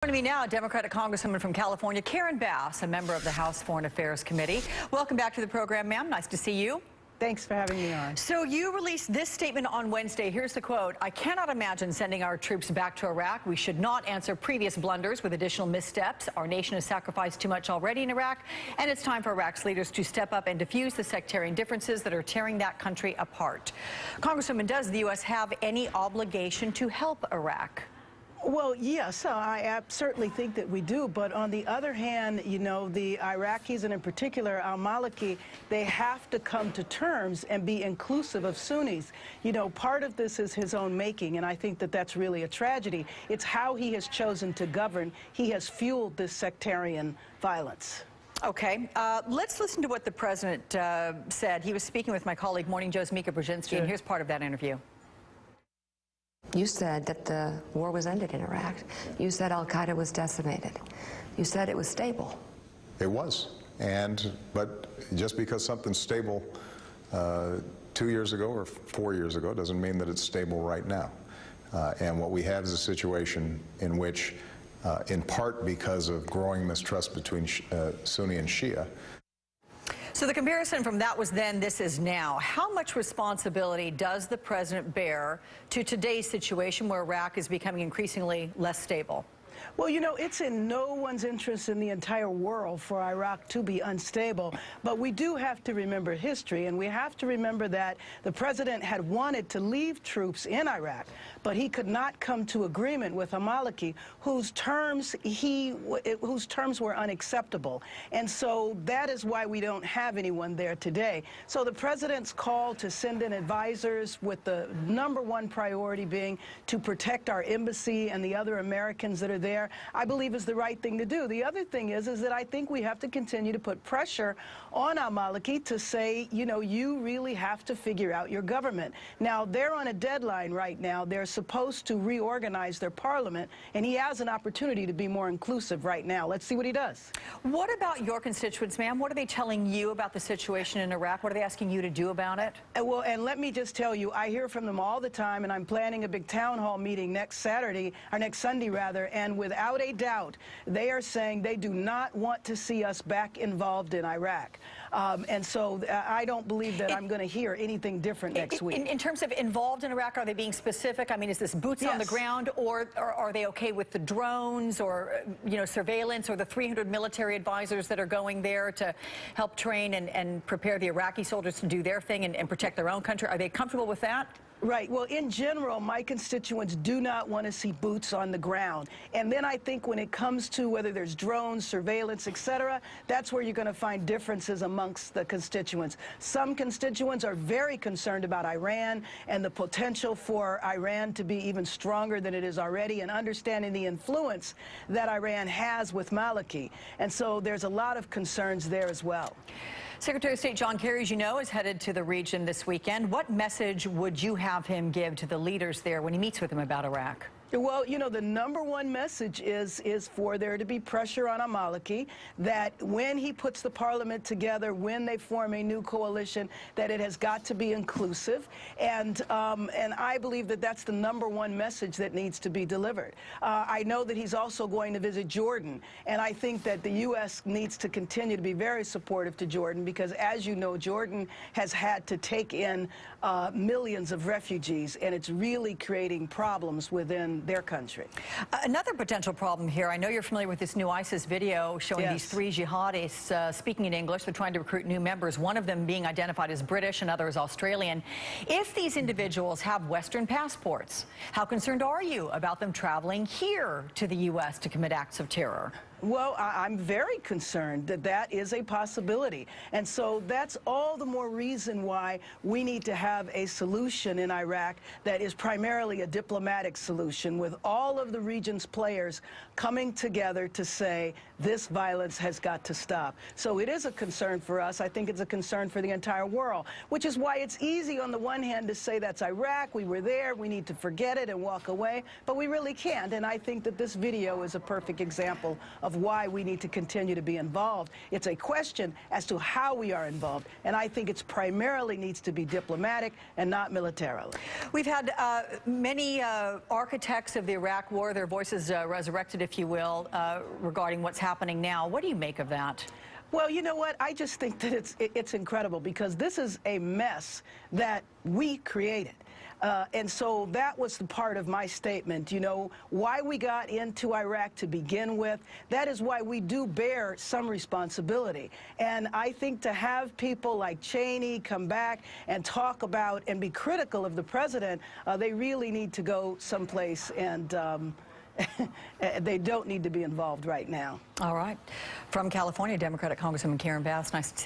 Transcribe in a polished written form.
Joining me now, Democratic Congresswoman from California, Karen Bass, a member of the House Foreign Affairs Committee. Welcome back to the program, ma'am. Nice to see you. Thanks for having me on. So you released this statement on Wednesday. Here's the quote. I cannot imagine sending our troops back to Iraq. We should not answer previous blunders with additional missteps. Our nation has sacrificed too much already in Iraq, and it's time for Iraq's leaders to step up and diffuse the sectarian differences that are tearing that country apart. Congresswoman, does the U.S. have any obligation to help Iraq? Well, yes, I certainly think that we do. But on the other hand, you know, the Iraqis, and in particular al-Maliki, they have to come to terms and be inclusive of Sunnis. You know, part of this is his own making, and I think that that's really a tragedy. It's how he has chosen to govern. He has fueled this sectarian violence. Okay, let's listen to what the president said. He was speaking with my colleague, Morning Joe's Mika Brzezinski, and here's part of that interview. You said that the war was ended in Iraq. You said al-Qaeda was decimated. You said it was stable. It was. But just because something's stable 2 years ago or 4 years ago doesn't mean that it's stable right now. And what we have is a situation in which, in part because of growing mistrust between Sunni and Shia. So the comparison from that was then, this is now. How much responsibility does the president bear to today's situation where Iraq is becoming increasingly less stable? Well, you know, it's in no one's interest in the entire world for Iraq to be unstable, but we do have to remember history, and we have to remember that the president had wanted to leave troops in Iraq, but he could not come to agreement with al-Maliki, whose terms were unacceptable. And so that is why we don't have anyone there today. So the president's call to send in advisors, with the #1 priority being to protect our embassy and the other Americans that are there, I believe is the right thing to do. The other thing is that I think we have to continue to put pressure on al-Maliki to say, you know, you really have to figure out your government. Now, they're on a deadline right now. They're supposed to reorganize their parliament, and he has an opportunity to be more inclusive right now. Let's see what he does. What about your constituents, ma'am? What are they telling you about the situation in Iraq? What are they asking you to do about it? Well, and let me just tell you, I hear from them all the time, and I'm planning a big town hall meeting next Saturday, or next Sunday rather, and without a doubt, they are saying they do not want to see us back involved in Iraq. And so I don't believe that I'm going to hear anything different next week. In terms of involved in Iraq, are they being specific? I mean, is this boots on the ground, or are they okay with the drones or, you know, surveillance, or the 300 military advisors that are going there to help train and prepare the Iraqi soldiers to do their thing and protect their own country? Are they comfortable with that? Right. Well, in general, my constituents do not want to see boots on the ground. And then I think when it comes to whether there's drones, surveillance, etc., that's where you're going to find differences amongst the constituents. Some constituents are very concerned about Iran and the potential for Iran to be even stronger than it is already, and understanding the influence that Iran has with Maliki. And so there's a lot of concerns there as well. Secretary of State John Kerry, as you know, is headed to the region this weekend. What message would you have him give to the leaders there when he meets with them about Iraq? Well, you know, the #1 message is for there to be pressure on al-Maliki, that when he puts the parliament together, when they form a new coalition, that it has got to be inclusive. And I believe that that's the #1 message that needs to be delivered. I know that he's also going to visit Jordan, and I think that the U.S. needs to continue to be very supportive to Jordan, because, as you know, Jordan has had to take in millions of refugees, and it's really creating problems within their country. Another potential problem here, I know you're familiar with this new ISIS video showing these 3 jihadists speaking in English. They're trying to recruit new members, one of them being identified as British, another as Australian. If these individuals have Western passports, how concerned are you about them traveling here to the U.S. to commit acts of terror? Well, I'm very concerned that that is a possibility. And so that's all the more reason why we need to have a solution in Iraq that is primarily a diplomatic solution, with all of the region's players coming together to say this violence has got to stop. So it is a concern for us. I think it's a concern for the entire world, which is why it's easy on the one hand to say that's Iraq, we were there, we need to forget it and walk away, but we really can't. And I think that this video is a perfect example of of why we need to continue to be involved. It's a question as to how we are involved, and I think it's primarily needs to be diplomatic and not militarily. We've had many architects of the Iraq War, their voices resurrected, if you will, regarding what's happening now. What do you make of that? Well, you know what? I just think that it's incredible because this is a mess that we created. And so that was the part of my statement, you know, why we got into Iraq to begin with. That is why we do bear some responsibility. And I think to have people like Cheney come back and talk about and be critical of the president, they really need to go someplace, and they don't need to be involved right now. All right. From California, Democratic Congresswoman Karen Bass, nice to see you.